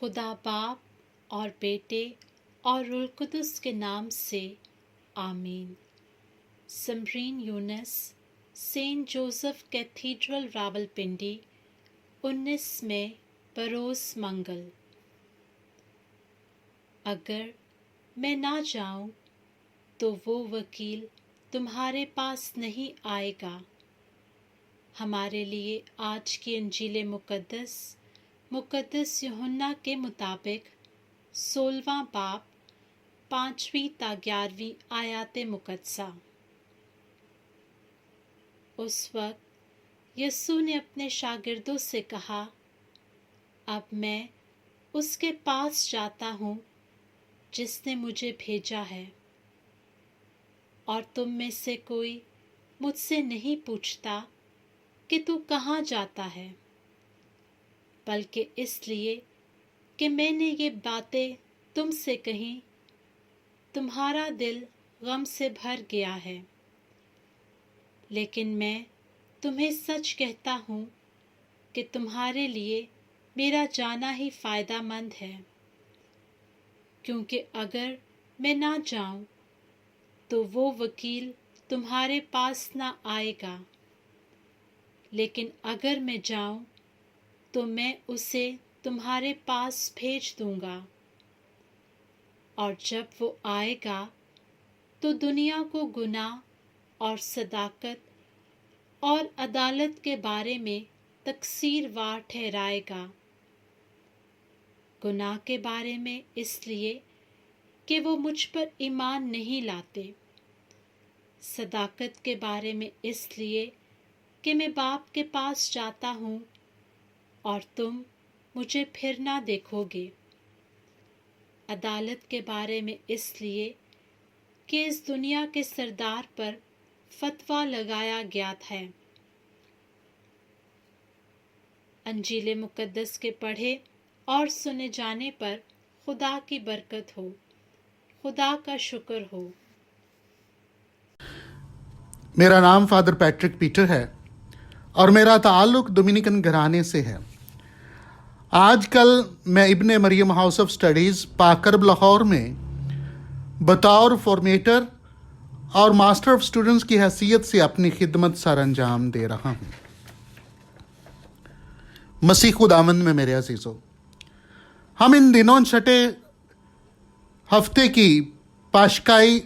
خدا باپ اور بیٹے اور روح القدس کے نام سے آمین۔ سمرین یونس، سینٹ جوزف کیتھیڈرل راولپنڈی، 19 مئی بروز منگل۔ اگر میں نہ جاؤں تو وہ وکیل تمہارے پاس نہیں آئے گا۔ ہمارے لیے آج کی انجیل مقدس یوحنا کے مطابق 16واں باب 5ویں تا 11ویں آیات مقدسہ۔ اس وقت یسوع نے اپنے شاگردوں سے کہا، اب میں اس کے پاس جاتا ہوں جس نے مجھے بھیجا ہے، اور تم میں سے کوئی مجھ سے نہیں پوچھتا کہ تو کہاں جاتا ہے، بلکہ اس لیے کہ میں نے یہ باتیں تم سے کہیں، تمہارا دل غم سے بھر گیا ہے۔ لیکن میں تمہیں سچ کہتا ہوں کہ تمہارے لیے میرا جانا ہی فائدہ مند ہے، کیونکہ اگر میں نہ جاؤں تو وہ وکیل تمہارے پاس نہ آئے گا، لیکن اگر میں جاؤں تو میں اسے تمہارے پاس بھیج دوں گا، اور جب وہ آئے گا تو دنیا کو گناہ اور صداقت اور عدالت کے بارے میں تقصیر وار ٹھہرائے گا۔ گناہ کے بارے میں اس لیے کہ وہ مجھ پر ایمان نہیں لاتے، صداقت کے بارے میں اس لیے کہ میں باپ کے پاس جاتا ہوں اور تم مجھے پھر نہ دیکھو گے، عدالت کے بارے میں اس لیے کہ اس دنیا کے سردار پر فتویٰ لگایا گیا ہے۔ انجیل مقدس کے پڑھے اور سنے جانے پر خدا کی برکت ہو، خدا کا شکر ہو۔ میرا نام فادر پیٹرک پیٹر ہے اور میرا تعلق ڈومینیکن گھرانے سے ہے۔ آج کل میں ابن مریم ہاؤس آف اسٹڈیز پاکرب لاہور میں بطور فارمیٹر اور ماسٹر آف اسٹوڈنٹس کی حیثیت سے اپنی خدمت سر انجام دے رہا ہوں۔ مسیح خداوند میں میرے عزیزو، ہم ان دنوں چھٹے ہفتے کی پاشکائی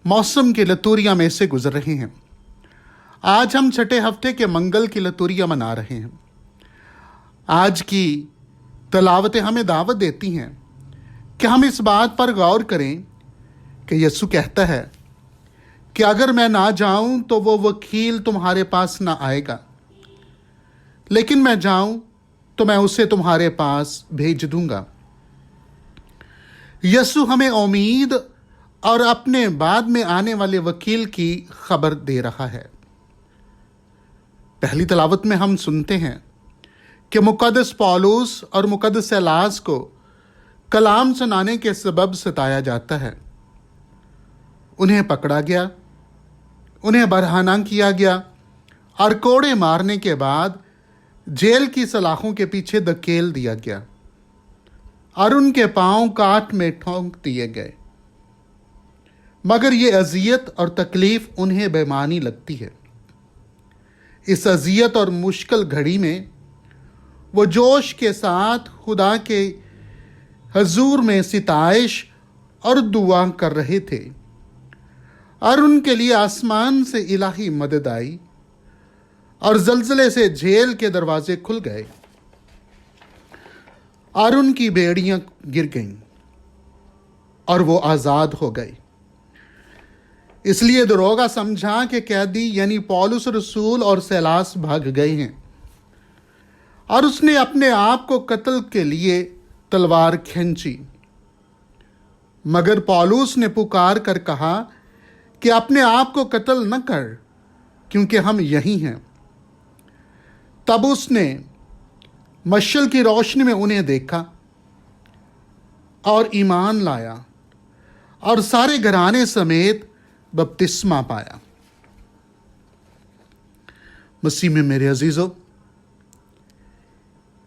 موسم کی لتوریہ میں سے گزر رہے ہیں۔ آج ہم چھٹے ہفتے کے منگل کی لتوریہ منا رہے ہیں۔ آج کی تلاوتیں ہمیں دعوت دیتی ہیں کہ ہم اس بات پر غور کریں کہ یسوع کہتا ہے کہ اگر میں نہ جاؤں تو وہ وکیل تمہارے پاس نہ آئے گا، لیکن میں جاؤں تو میں اسے تمہارے پاس بھیج دوں گا۔ یسوع ہمیں امید اور اپنے بعد میں آنے والے وکیل کی خبر دے رہا ہے۔ پہلی تلاوت میں ہم سنتے ہیں کہ مقدس پولس اور مقدس سیلاس کو کلام سنانے کے سبب ستایا جاتا ہے۔ انہیں پکڑا گیا، انہیں برہنہ کیا گیا اور کوڑے مارنے کے بعد جیل کی سلاخوں کے پیچھے دھکیل دیا گیا اور ان کے پاؤں کاٹ میں ٹھونک دیے گئے۔ مگر یہ اذیت اور تکلیف انہیں بے معنی لگتی ہے۔ اس اذیت اور مشکل گھڑی میں وہ جوش کے ساتھ خدا کے حضور میں ستائش اور دعا کر رہے تھے، اور ان کے لیے آسمان سے الہی مدد آئی اور زلزلے سے جیل کے دروازے کھل گئے اور ان کی بیڑیاں گر گئیں اور وہ آزاد ہو گئے۔ اس لیے دروگا سمجھا کہ قیدی یعنی پولس رسول اور سیلاس بھاگ گئے ہیں، اور اس نے اپنے آپ کو قتل کے لیے تلوار کھینچی۔ مگر پولس نے پکار کر کہا کہ اپنے آپ کو قتل نہ کر، کیونکہ ہم یہی ہیں۔ تب اس نے مشعل کی روشنی میں انہیں دیکھا اور ایمان لایا اور سارے گھرانے سمیت بپتسمہ پایا۔ مسیح میں میرے عزیزو،